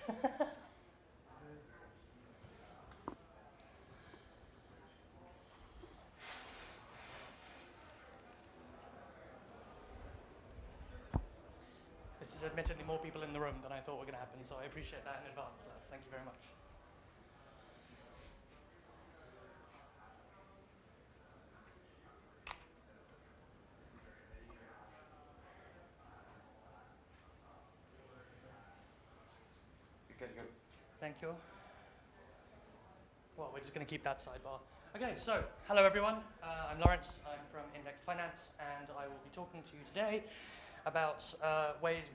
This is admittedly more people in the room than I thought were going to happen, so I appreciate that in advance. Thank you very much. Thank you. Well, we're just going to keep that sidebar. Okay, so hello everyone. I'm Laurence. I'm from Indexed Finance, and I will be talking to you today about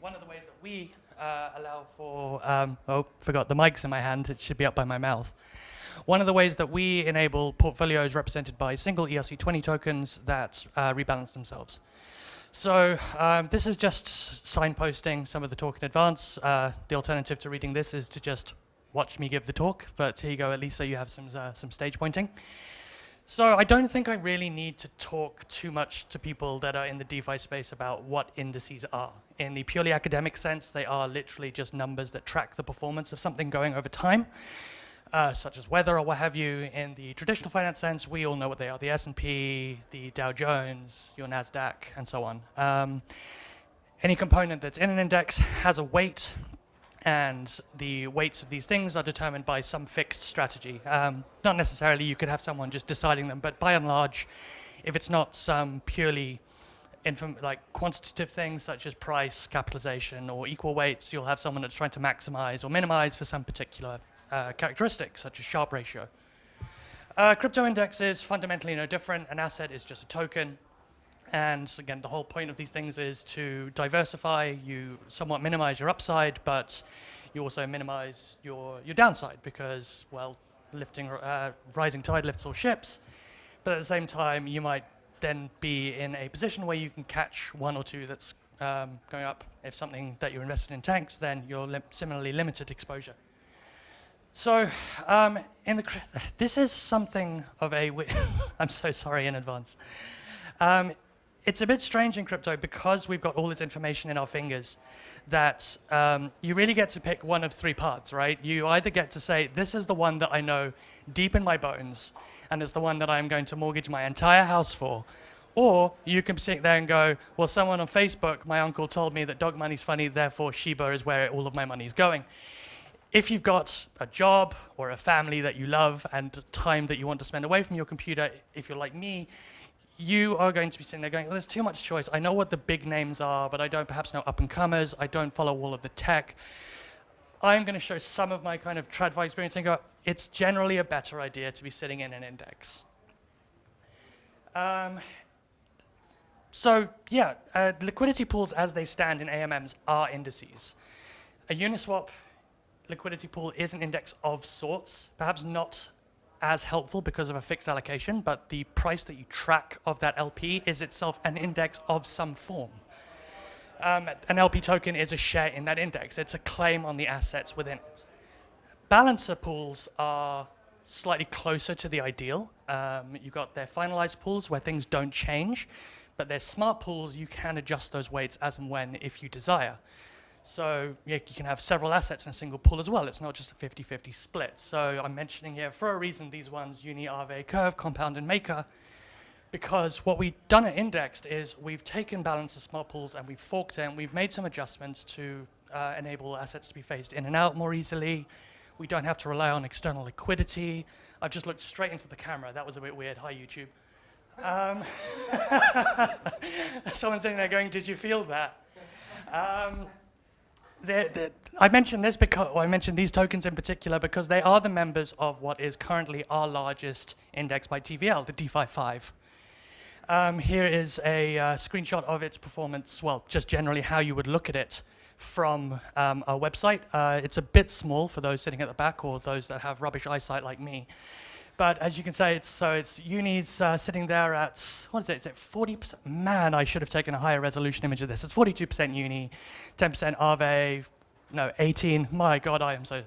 one of the ways that we allow for, oh, forgot the mic's in my hand. It should be up by my mouth. One of the ways that we enable portfolios represented by single ERC20 tokens that rebalance themselves. So this is just signposting some of the talk in advance. The alternative to reading this is to just watch me give the talk, but here you go, at least so you have some stage pointing. So I don't think I really need to talk too much to people that are in the DeFi space about what indices are. In the purely academic sense, they are literally just numbers that track the performance of something going over time, such as weather or what have you. In the traditional finance sense, we all know what they are: the S&P, the Dow Jones, your NASDAQ, and so on. Any component that's in an index has a weight, and the weights of these things are determined by some fixed strategy. Not necessarily you could have someone just deciding them, but by and large, if it's not some purely like quantitative things such as price, capitalization, or equal weights, you'll have someone that's trying to maximize or minimize for some particular characteristic, such as Sharpe ratio. Crypto index is fundamentally no different. An asset is just a token. And again, the whole point of these things is to diversify. You somewhat minimize your upside, but you also minimize your downside because, well, rising tide lifts all ships. But at the same time, you might then be in a position where you can catch one or two that's going up. If something that you're invested in tanks, then you're similarly limited exposure. So this is something of a... I'm so sorry in advance. It's a bit strange in crypto because we've got all this information in our fingers that you really get to pick one of three paths, right? You either get to say, this is the one that I know deep in my bones, and it's the one that I'm going to mortgage my entire house for. Or you can sit there and go, well, someone on Facebook, my uncle told me that dog money's funny, therefore Shiba is where all of my money is going. If you've got a job or a family that you love and time that you want to spend away from your computer, if you're like me, you are going to be sitting there going, well, there's too much choice. I know what the big names are, but I don't perhaps know up-and-comers. I don't follow all of the tech. I'm going to show some of my kind of TradFi experience and go, it's generally a better idea to be sitting in an index. Liquidity pools as they stand in AMMs are indices. A Uniswap liquidity pool is an index of sorts, perhaps not as helpful because of a fixed allocation, but the price that you track of that LP is itself an index of some form. An LP token is a share in that index. It's a claim on the assets within it. Balancer pools are slightly closer to the ideal. You've got their finalized pools where things don't change, but their smart pools, you can adjust those weights as and when if you desire. So you can have several assets in a single pool as well. It's not just a 50-50 split. So I'm mentioning here for a reason these ones, Uni, Aave, Curve, Compound, and Maker, because what we've done at Indexed is we've taken Balancer smart pools and we've forked it and we've made some adjustments to enable assets to be phased in and out more easily. We don't have to rely on external liquidity. I've just looked straight into the camera. That was a bit weird. Hi, YouTube. Someone's sitting there going, did you feel that? I mentioned this because I mentioned these tokens in particular because they are the members of what is currently our largest index by TVL, the DeFi 5. Here is a screenshot of its performance, well, just generally how you would look at it from our website. It's a bit small for those sitting at the back or those that have rubbish eyesight like me. But as you can say, it's Uni's sitting there at, what is it? Is it 40%? Man, I should have taken a higher resolution image of this. It's 42% Uni, 10% Aave, no, 18. My God, I am so...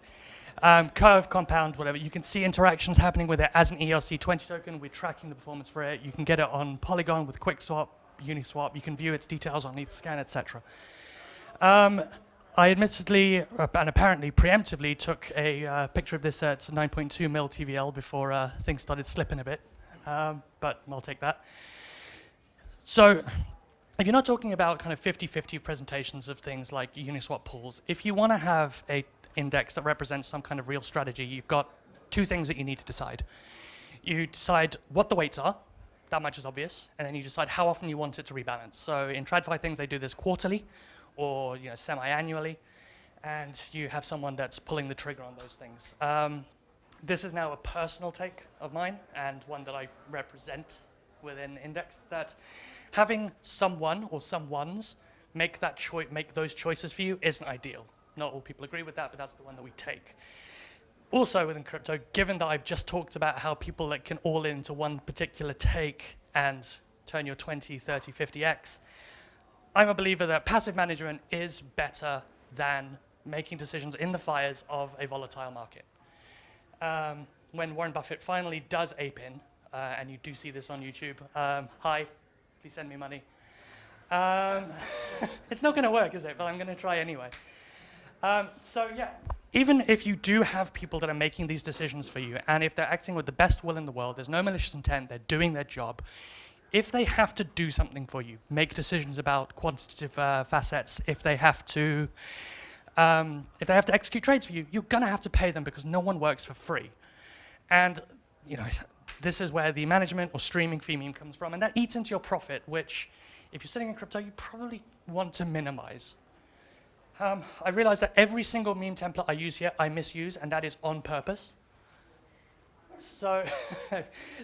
Curve, Compound, whatever. You can see interactions happening with it as an ERC20 token. We're tracking the performance for it. You can get it on Polygon with QuickSwap, Uniswap. You can view its details on Etherscan, etc. I admittedly, and apparently preemptively, took a picture of this at 9.2 mil TVL before things started slipping a bit, but I'll take that. So if you're not talking about kind of 50-50 presentations of things like Uniswap pools, if you want to have an index that represents some kind of real strategy, you've got two things that you need to decide. You decide what the weights are, that much is obvious, and then you decide how often you want it to rebalance. So in TradFi things, they do this quarterly or semi-annually, and you have someone that's pulling the trigger on those things. This is now a personal take of mine, and one that I represent within Index, that having someone or someones make those choices for you isn't ideal. Not all people agree with that, but that's the one that we take. Also within crypto, given that I've just talked about how people that can all into one particular take and turn your 20, 30, 50x, I'm a believer that passive management is better than making decisions in the fires of a volatile market. When Warren Buffett finally does ape in, and you do see this on YouTube, hi, please send me money. It's not going to work, is it? But I'm going to try anyway. So yeah, even if you do have people that are making these decisions for you, and if they're acting with the best will in the world, there's no malicious intent, they're doing their job, if they have to do something for you, make decisions about quantitative facets, if they have to execute trades for you, you're going to have to pay them because no one works for free. And this is where the management or streaming fee meme comes from, and that eats into your profit, which, if you're sitting in crypto, you probably want to minimize. I realize that every single meme template I use here, I misuse, and that is on purpose. So,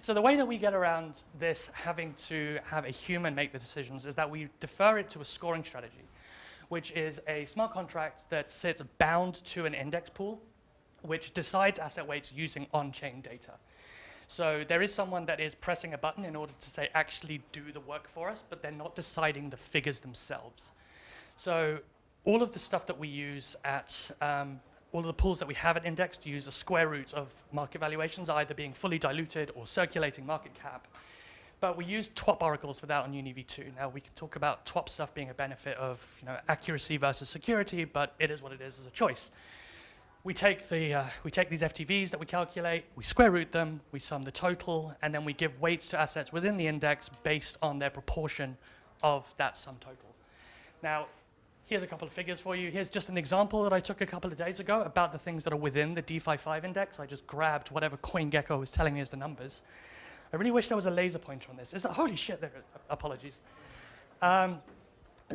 so the way that we get around this having to have a human make the decisions is that we defer it to a scoring strategy, which is a smart contract that sits bound to an index pool, which decides asset weights using on-chain data. So there is someone that is pressing a button in order to say, actually do the work for us, but they're not deciding the figures themselves. So all of the stuff that we use at, all of the pools that we have at Index use a square root of market valuations, either being fully diluted or circulating market cap. But we use TWAP oracles for that on UniV2. Now we can talk about TWAP stuff being a benefit of accuracy versus security, but it is what it is as a choice. We take these FTVs that we calculate, we square root them, we sum the total, and then we give weights to assets within the index based on their proportion of that sum total. Now, here's a couple of figures for you. Here's just an example that I took a couple of days ago about the things that are within the DeFi 5 index. I just grabbed whatever CoinGecko was telling me as the numbers. I really wish there was a laser pointer on this. Holy shit, apologies.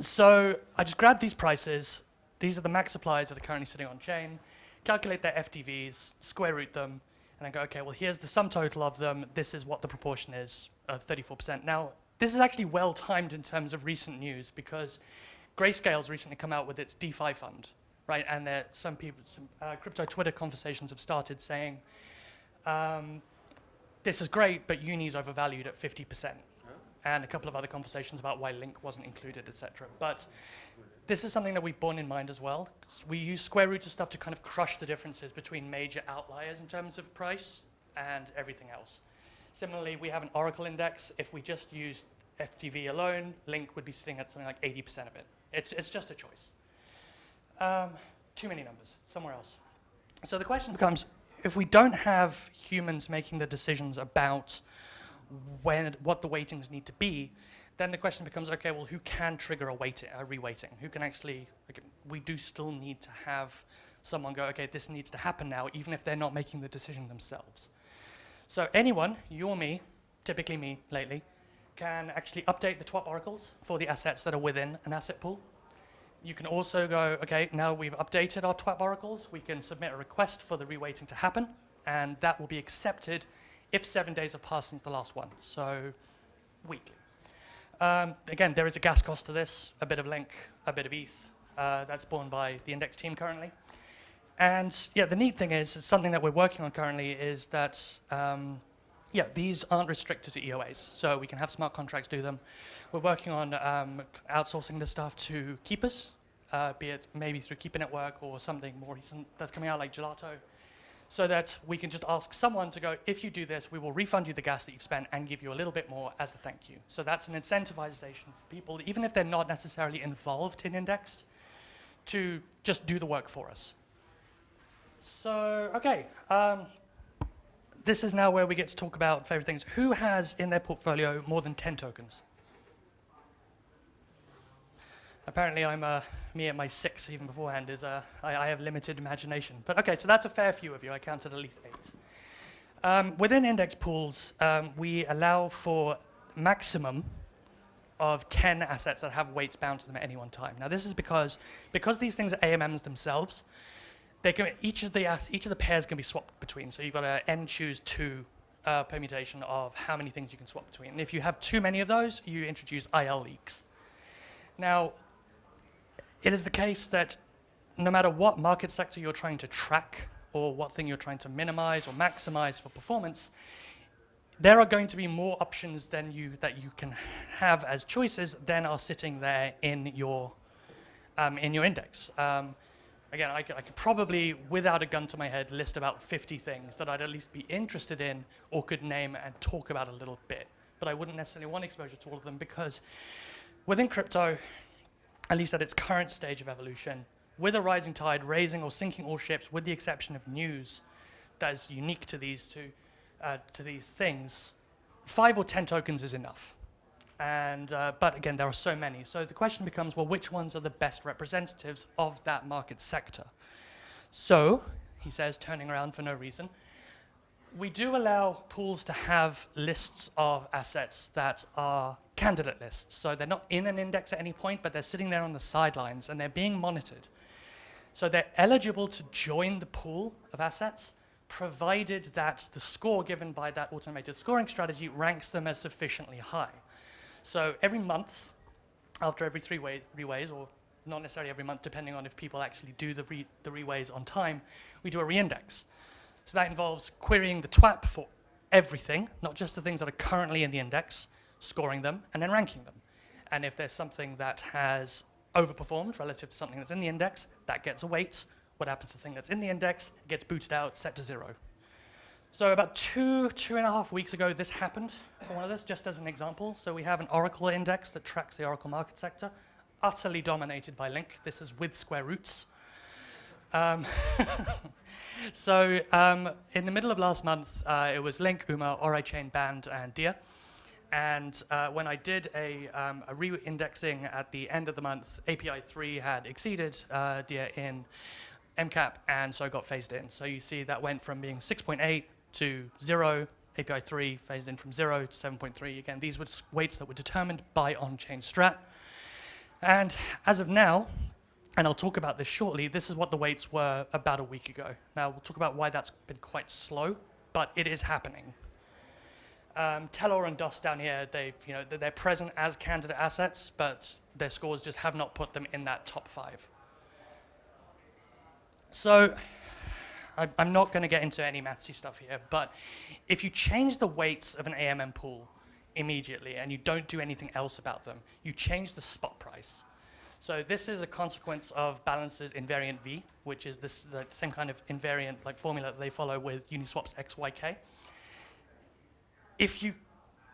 So I just grabbed these prices. These are the max supplies that are currently sitting on chain. Calculate their FTVs, square root them, and then go, okay, well, here's the sum total of them. This is what the proportion is of 34%. Now, this is actually well timed in terms of recent news because Grayscale's recently come out with its DeFi fund, right? And some crypto Twitter conversations have started saying, this is great, but Uni's overvalued at 50%. And a couple of other conversations about why Link wasn't included, etc. But this is something that we've borne in mind as well. We use square roots of stuff to kind of crush the differences between major outliers in terms of price and everything else. Similarly, we have an Oracle index. If we just used FTV alone, Link would be sitting at something like 80% of it. It's just a choice. Too many numbers, somewhere else. So the question becomes, if we don't have humans making the decisions about what the weightings need to be, then the question becomes, okay, well, who can trigger a reweighting? Who can actually, we do still need to have someone go, okay, this needs to happen now, even if they're not making the decision themselves. So anyone, you or me, typically me lately, can actually update the TWAP oracles for the assets that are within an asset pool. You can also go, okay, now we've updated our TWAP oracles, we can submit a request for the reweighting to happen, and that will be accepted if 7 days have passed since the last one, so weekly. Again, there is a gas cost to this, a bit of Link, a bit of ETH. That's borne by the Index team currently. And yeah, the neat thing is, something that we're working on currently is that, these aren't restricted to EOAs, so we can have smart contracts do them. We're working on outsourcing this stuff to keepers, be it maybe through Keeper Network or something more recent that's coming out like Gelato, so that we can just ask someone to go, if you do this, we will refund you the gas that you've spent and give you a little bit more as a thank you. So that's an incentivization for people, even if they're not necessarily involved in Indexed, to just do the work for us. So, okay, this is now where we get to talk about favorite things. Who has in their portfolio more than 10 tokens? Apparently I'm me at my 6 even beforehand is I have limited imagination. But okay, so that's a fair few of you. I counted at least 8. Within index pools, we allow for maximum of 10 assets that have weights bound to them at any one time. Now this is because these things are AMMs themselves, they can, each of the pairs can be swapped between. So you've got an n choose 2 permutation of how many things you can swap between. And if you have too many of those, you introduce IL leaks. Now, it is the case that no matter what market sector you're trying to track or what thing you're trying to minimize or maximize for performance, there are going to be more options than that you can have as choices than are sitting there in your index. Again, I could probably, without a gun to my head, list about 50 things that I'd at least be interested in or could name and talk about a little bit. But I wouldn't necessarily want exposure to all of them because within crypto, at least at its current stage of evolution, with a rising tide, raising or sinking all ships, with the exception of news that is unique to these things, 5 or 10 tokens is enough. And, but again, there are so many. So the question becomes, well, which ones are the best representatives of that market sector? So, he says, turning around for no reason, we do allow pools to have lists of assets that are candidate lists. So they're not in an index at any point, but they're sitting there on the sidelines and they're being monitored. So they're eligible to join the pool of assets, provided that the score given by that automated scoring strategy ranks them as sufficiently high. So every month, after every 3 reways, or not necessarily every month, depending on if people actually do the reways on time, we do a reindex. So that involves querying the TWAP for everything, not just the things that are currently in the index, scoring them, and then ranking them. And if there's something that has overperformed relative to something that's in the index, that gets a weight. What happens to the thing that's in the index? It gets booted out, set to 0. So about 2.5 weeks ago, this happened for one of this, just as an example. So we have an Oracle index that tracks the Oracle market sector, utterly dominated by Link. This is with square roots. So in the middle of last month, it was Link, UMA, ORAIChain, Band, and DIA. And when I did a re-indexing at the end of the month, API 3 had exceeded DIA in MCAP, and so got phased in. So you see that went from being 6.8 to 0, API 3 phased in from 0 to 7.3. Again, these were weights that were determined by on-chain strat. And as of now, and I'll talk about this shortly, this is what the weights were about a week ago. Now, we'll talk about why that's been quite slow, but it is happening. Telor and DOS down here, they're present as candidate assets, but their scores just have not put them in that top 5. So I'm not going to get into any mathsy stuff here, but if you change the weights of an AMM pool immediately and you don't do anything else about them, you change the spot price. So this is a consequence of Balancer's invariant V, which is the same kind of invariant formula that they follow with Uniswap's XYK. If you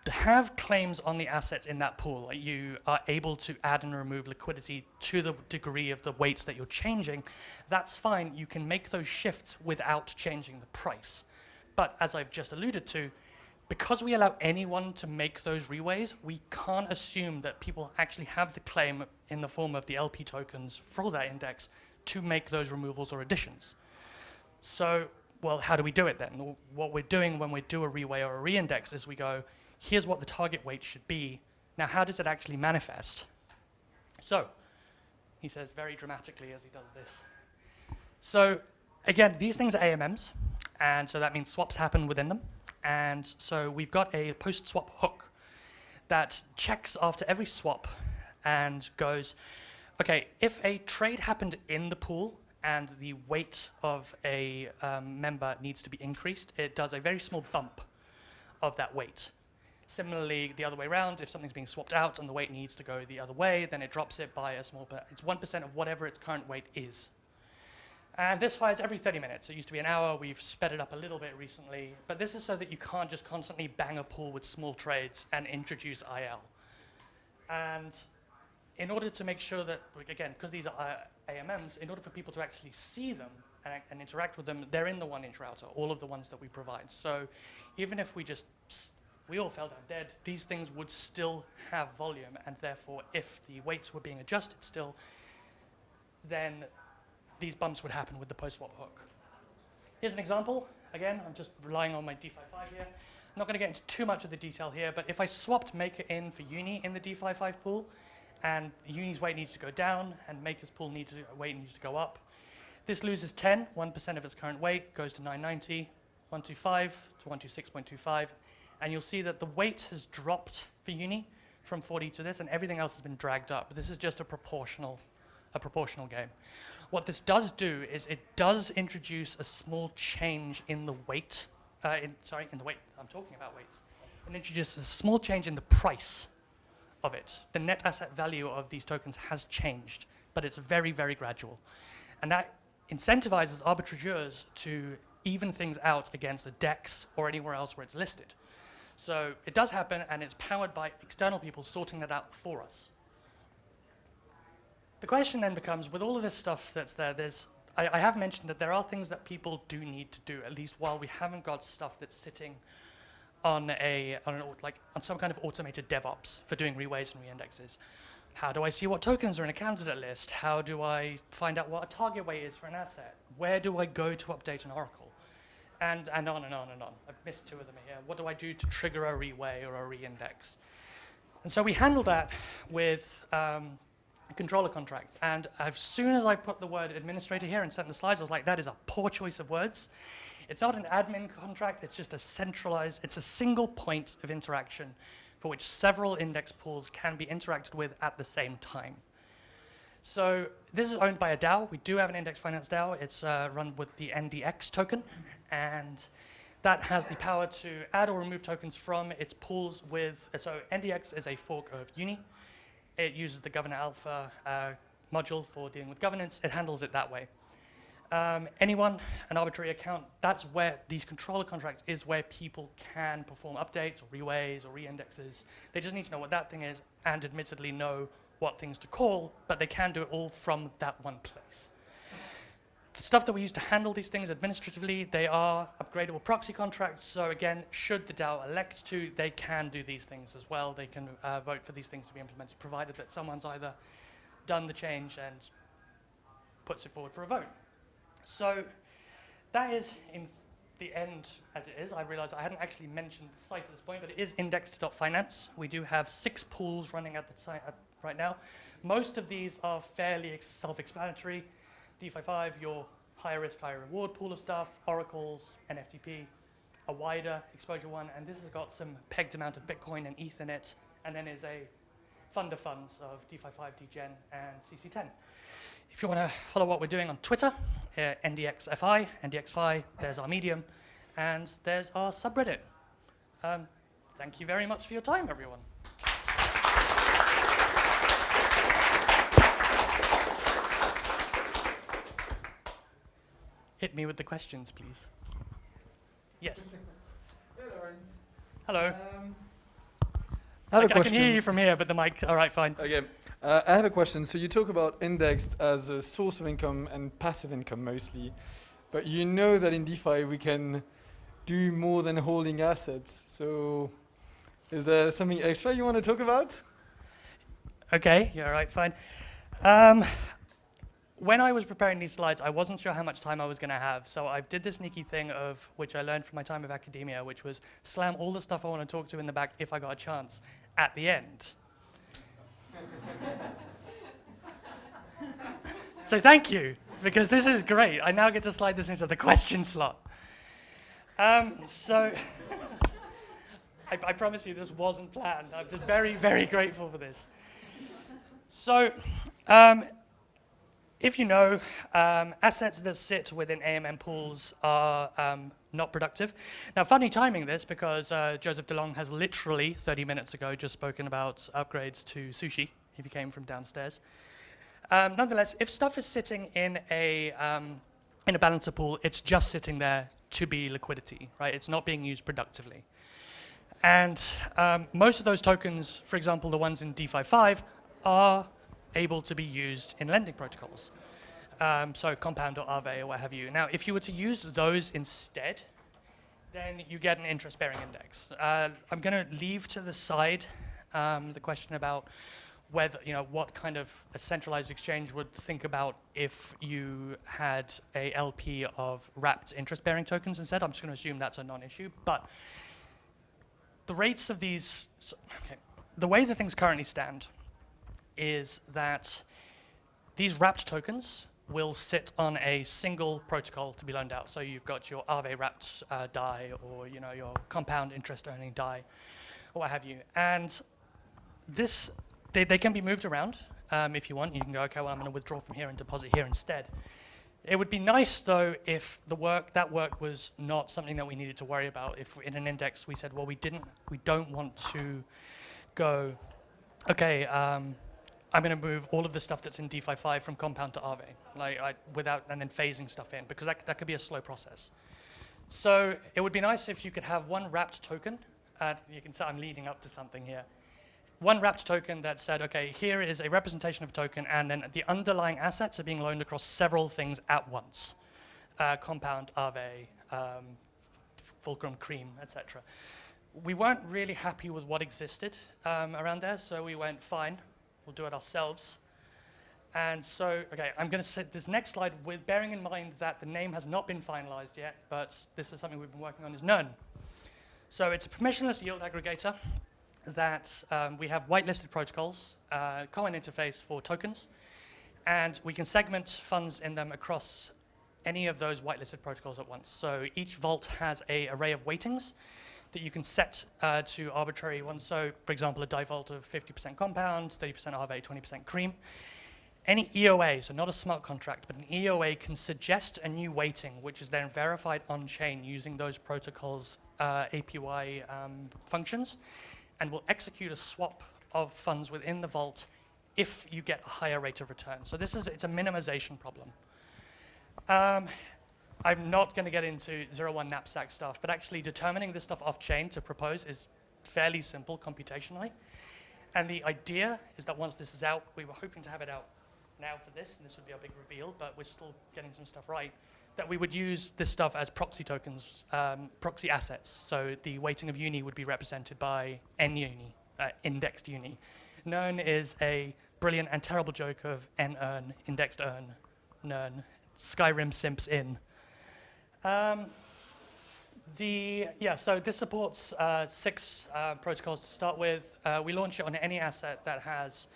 have claims on the assets in that pool, you are able to add and remove liquidity to the degree of the weights that you're changing, that's fine. You can make those shifts without changing the price. But as I've just alluded to, because we allow anyone to make those reways, we can't assume that people actually have the claim in the form of the LP tokens for that index to make those removals or additions. So, well, how do we do it then? What we're doing when we do a reway or a reindex is we go, here's what the target weight should be. Now, how does it actually manifest? So, he says very dramatically as he does this. So, again, these things are AMMs, and so that means swaps happen within them. And so we've got a post-swap hook that checks after every swap and goes, okay, if a trade happened in the pool and the weight of a member needs to be increased, it does a very small bump of that weight. Similarly, the other way around, if something's being swapped out and the weight needs to go the other way, then it drops it by a small bit. It's 1% of whatever its current weight is. And this fires every 30 minutes. It used to be an hour. We've sped it up a little bit recently. But this is so that you can't just constantly bang a pool with small trades and introduce IL. And in order to make sure that, again, because these are AMMs, in order for people to actually see them and interact with them, they're in the 1-inch router, all of the ones that we provide. So even if we all fell down dead, these things would still have volume, and therefore, if the weights were being adjusted still, then these bumps would happen with the post-swap hook. Here's an example. Again, I'm just relying on my DeFi 5 here. I'm not going to get into too much of the detail here, but if I swapped Maker in for Uni in the DeFi 5 pool, and Uni's weight needs to go down, and Maker's pool weight needs to go up, this loses 1% of its current weight, goes to 990, 125 to 126.25, and you'll see that the weight has dropped for Uni from 40 to this, and everything else has been dragged up. This is just a proportional game. What this does do is it does introduce a small change in the weight, in the weight, I'm talking about weights. It introduces a small change in the price of it. The net asset value of these tokens has changed, but it's very, very gradual. And that incentivizes arbitrageurs to even things out against a DEX or anywhere else where it's listed. So it does happen, and it's powered by external people sorting that out for us. The question then becomes, with all of this stuff that's there, I have mentioned that there are things that people do need to do, at least while we haven't got stuff that's sitting on some kind of automated DevOps for doing reways and reindexes. How do I see what tokens are in a candidate list? How do I find out what a target weight is for an asset? Where do I go to update an oracle? And on and on and on. I've missed 2 of them here. What do I do to trigger a reway or a reindex? And so we handle that with controller contracts. And as soon as I put the word administrator here and sent the slides, I was like, that is a poor choice of words. It's not an admin contract, it's just a centralized, it's a single point of interaction for which several index pools can be interacted with at the same time. So this is owned by a DAO. We do have an index finance DAO. It's run with the NDX token, and that has the power to add or remove tokens from its pools with, so NDX is a fork of Uni. It uses the Governor Alpha module for dealing with governance. It handles it that way. Anyone, an arbitrary account, that's where these controller contracts is where people can perform updates or reways or reindexes. They just need to know what that thing is and admittedly know what things to call, but they can do it all from that one place. The stuff that we use to handle these things administratively, they are upgradable proxy contracts. So again, should the DAO elect to, they can do these things as well. They can vote for these things to be implemented, provided that someone's either done the change and puts it forward for a vote. So that is, in the end, as it is. I realize I hadn't actually mentioned the site at this point, but it is indexed.finance. We do have 6 pools running at the site right now. Most of these are fairly self-explanatory. DeFi 5, your higher risk, higher reward pool of stuff, oracles, NFTP, a wider exposure one, and this has got some pegged amount of Bitcoin and ETH in it, and then is a fund of funds of DeFi 5, DGen, and CC10. If you want to follow what we're doing on Twitter, NDXFI, NDXFI, there's our Medium, and there's our subreddit. Thank you very much for your time, everyone. Hit me with the questions, please. Yes. Hey, Laurence. Hello. I I can hear you from here, but the mic, all right, fine. Okay. I have a question. So you talk about indexed as a source of income and passive income mostly, but you know that in DeFi we can do more than holding assets. So is there something extra you want to talk about? Okay, yeah, all right, fine. When I was preparing these slides, I wasn't sure how much time I was going to have, so I did this sneaky thing of which I learned from my time of academia, which was slam all the stuff I want to talk to in the back if I got a chance at the end. So thank you, because this is great. I now get to slide this into the question slot. So I promise you this wasn't planned. I'm just very, very grateful for this. So if you know, assets that sit within AMM pools are not productive. Now, funny timing this, because Joseph DeLong has literally 30 minutes ago just spoken about upgrades to sushi, if you came from downstairs. Nonetheless, if stuff is sitting in a balancer pool, it's just sitting there to be liquidity, right? It's not being used productively. And most of those tokens, for example, the ones in DeFi 5, are able to be used in lending protocols. So Compound or Aave or what have you. Now, if you were to use those instead, then you get an interest-bearing index. I'm going to leave to the side the question about whether, what kind of a centralized exchange would think about if you had a LP of wrapped interest-bearing tokens instead. I'm just going to assume that's a non-issue. But the rates of these, the way that things currently stand is that these wrapped tokens will sit on a single protocol to be loaned out. So you've got your Aave wrapped DAI, or your compound interest earning DAI, or what have you. And this, they can be moved around if you want. You can go, okay, well, I'm going to withdraw from here and deposit here instead. It would be nice, though, if that work was not something that we needed to worry about. If in an index we said, well, we don't want to go, okay, I'm going to move all of the stuff that's in DeFi 5 from Compound to Aave, and then phasing stuff in, because that could be a slow process. So it would be nice if you could have one wrapped token. You can see I'm leading up to something here. One wrapped token that said, okay, here is a representation of a token, and then the underlying assets are being loaned across several things at once. Compound, Aave, Fulcrum, Cream, etc. We weren't really happy with what existed around there, so we went, fine, we'll do it ourselves. And so, okay, I'm going to set this next slide with bearing in mind that the name has not been finalized yet, but this is something we've been working on, is Nern. So it's a permissionless yield aggregator that we have whitelisted protocols, common interface for tokens, and we can segment funds in them across any of those whitelisted protocols at once. So each vault has an array of weightings that you can set to arbitrary ones. So, for example, a DAI vault of 50% compound, 30% Aave, 20% cream. Any EOA, so not a smart contract, but an EOA can suggest a new weighting, which is then verified on-chain using those protocols' APY functions, and will execute a swap of funds within the vault if you get a higher rate of return. So it's a minimization problem. I'm not going to get into 0-1 knapsack stuff, but actually determining this stuff off-chain to propose is fairly simple computationally. And the idea is that once this is out, we were hoping to have it out now for this, and this would be our big reveal, but we're still getting some stuff right, that we would use this stuff as proxy tokens, proxy assets. So the weighting of uni would be represented by N-uni, indexed uni. Nern is a brilliant and terrible joke of N-earn, indexed earn, Nern, Skyrim simps in. So this supports 6 protocols to start with. We launch it on any asset that has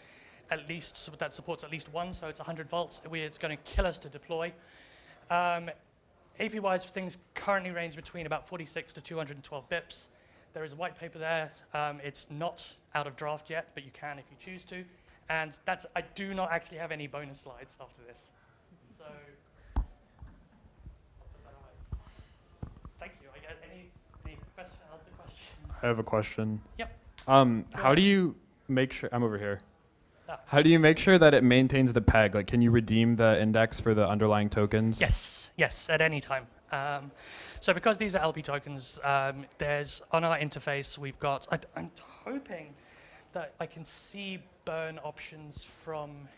that supports at least one, so it's 100 volts. It's going to kill us to deploy. APYs for things currently range between about 46 to 212 bips. There is a white paper there. It's not out of draft yet, but you can if you choose to. And I do not actually have any bonus slides after this. So, thank you. I get any other questions? I have a question. Yep. How do you make sure, I'm over here. How do you make sure that it maintains the peg? Like, can you redeem the index for the underlying tokens? Yes, at any time. So because these are LP tokens, there's on our interface, we've got, I'm hoping that I can see burn options from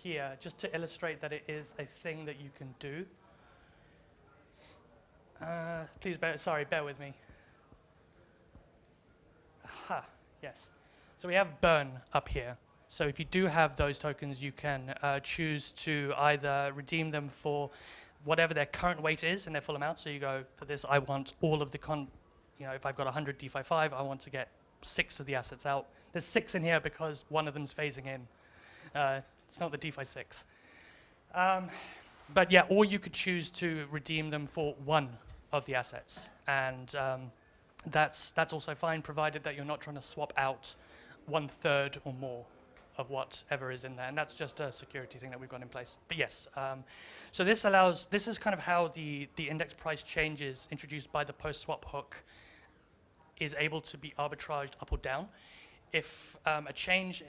here, just to illustrate that it is a thing that you can do. Please bear with me. Aha, yes. So we have burn up here. So if you do have those tokens, you can choose to either redeem them for whatever their current weight is in their full amount. So you go, for this, I want all of the if I've got 100 DeFi 5, I want to get 6 of the assets out. There's 6 in here because one of them's phasing in. It's not the DeFi 6. But yeah, or you could choose to redeem them for one of the assets. And that's also fine, provided that you're not trying to swap out 1/3 or more of whatever is in there, and that's just a security thing that we've got in place. But yes, so this is kind of how the index price changes introduced by the post-swap hook is able to be arbitraged up or down. If a change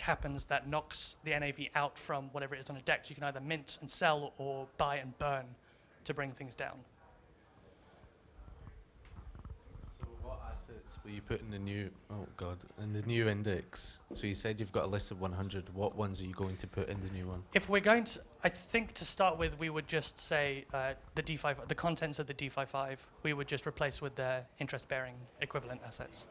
happens that knocks the NAV out from whatever it is on a DEX, you can either mint and sell or buy and burn to bring things down. ones will you put in the new, in the new index? So you said you've got a list of 100. What ones are you going to put in the new one? If we're going to, I think to start with, we would just say the contents of the DeFi 5, we would just replace with their interest-bearing equivalent assets.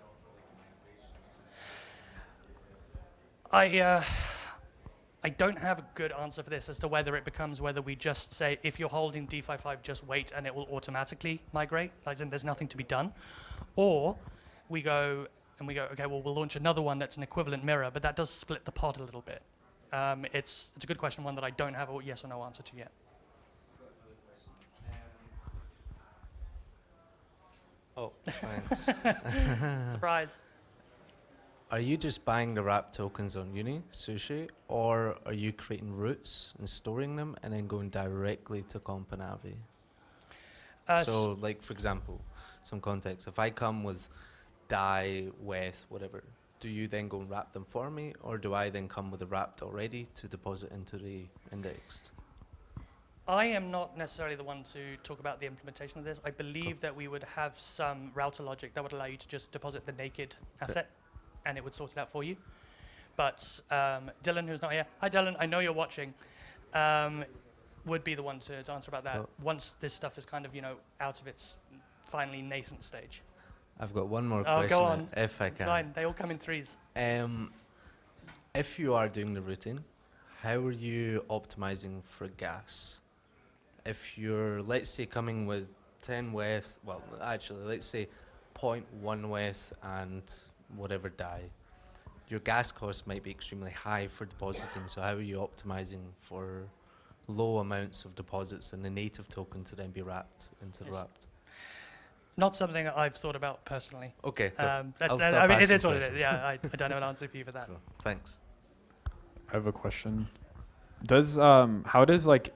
I don't have a good answer for this as to whether it becomes whether we just say, if you're holding DeFi 5, just wait and it will automatically migrate, as in there's nothing to be done. Or we go, okay, well, we'll launch another one that's an equivalent mirror, but that does split the pot a little bit. It's a good question, one that I don't have a yes or no answer to yet. Oh, thanks. Surprise. Are you just buying the wrap tokens on Sushi, or are you creating routes and storing them and then going directly to Companavi? So, like, for example, some context, if I come with DAI, WETH, whatever, do you then go and wrap them for me, or do I then come with a wrapped already to deposit into the indexed? I am not necessarily the one to talk about the implementation of this. I believe that we would have some router logic that would allow you to just deposit the naked asset, and it would sort it out for you. But Dylan, who's not here, hi Dylan, I know you're watching, would be the one to answer about that once this stuff is kind of, out of its finally nascent stage. I've got one more question, go on. if I It's can. fine, they all come in threes. If you are doing the routing, how are you optimizing for gas? If you're, let's say, coming with 10 WETH, well, actually, let's say 0.1 WETH and whatever DAI, your gas cost might be extremely high for depositing. So how are you optimizing for low amounts of deposits and the native token to then be wrapped into the wrapped? Not something that I've thought about personally. Okay, cool. I mean, it is what it is. Yeah, I don't have an answer for you for that. Cool. Thanks. I have a question. Does how does like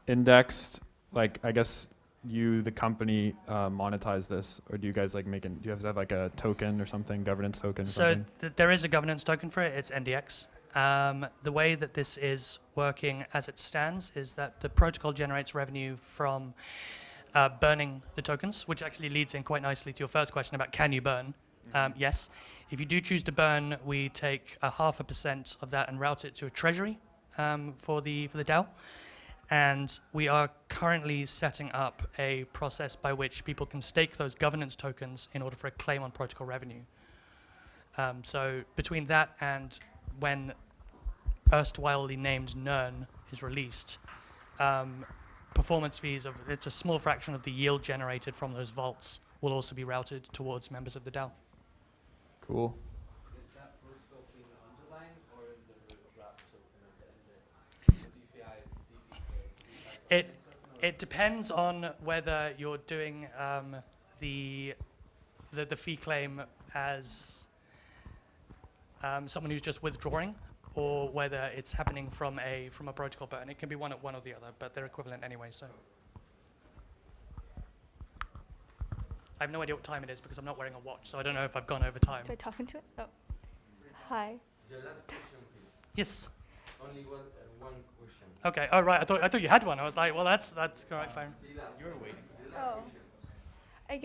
indexed, like I guess you the company monetize this, or do you guys like do you guys have like a token or something, governance token? Or so something? There is a governance token for it. It's NDX. The way that this is working as it stands is that the protocol generates revenue from burning the tokens, which actually leads in quite nicely to your first question about can you burn? Yes. If you do choose to burn, we take 0.5% of that and route it to a treasury for the DAO. And we are currently setting up a process by which people can stake those governance tokens in order for a claim on protocol revenue. So between that and when erstwhilely named NERN is released, performance fees it's a small fraction of the yield generated from those vaults will also be routed towards members of the DAO. Cool. Is that protocol being underlined or in the wrap token of the index? It depends on whether you're doing the fee claim as someone who's just withdrawing, or whether it's happening from a protocol burn. It can be one or the other, but they're equivalent anyway. So I have no idea what time it is because I'm not wearing a watch, so I don't know if I've gone over time. Do I talk into it? Oh, hi. The last question, please. Yes. Only one question. Okay. Oh right. I thought you had one. I was like, well, that's all right. Fine. You're waiting. Oh, I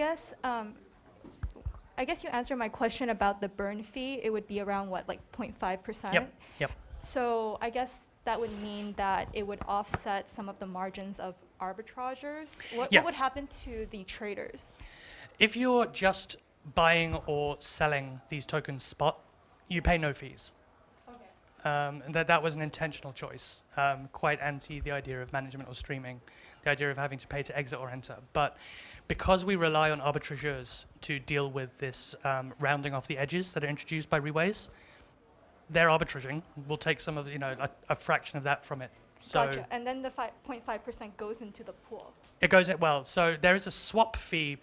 guess you answered my question about the burn fee. It would be around what, like 0.5%? Yep. So I guess that would mean that it would offset some of the margins of arbitrageurs. What would happen to the traders? If you're just buying or selling these tokens spot, you pay no fees. Okay. And that was an intentional choice, quite anti the idea of management or streaming, the idea of having to pay to exit or enter. But because we rely on arbitrageurs to deal with this rounding off the edges that are introduced by Reways, their arbitraging will take some of a fraction of that from it. So Gotcha. And then the 0.5% goes into the pool. it goes in, well, so there is a swap fee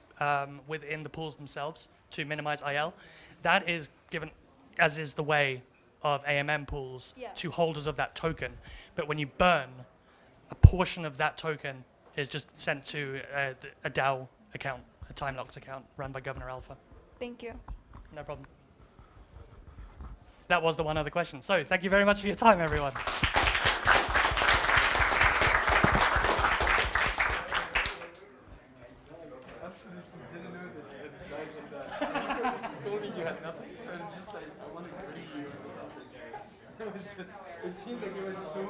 within the pools themselves to minimize IL. That is given, as is the way of AMM pools, to holders of that token. But when you burn, a portion of that token is just sent to a DAO account, a time-locked account run by Governor Alpha. Thank you. No problem. That was the one other question. So thank you very much for your time, everyone. Absolutely didn't know that you had slides like that. seemed like it was so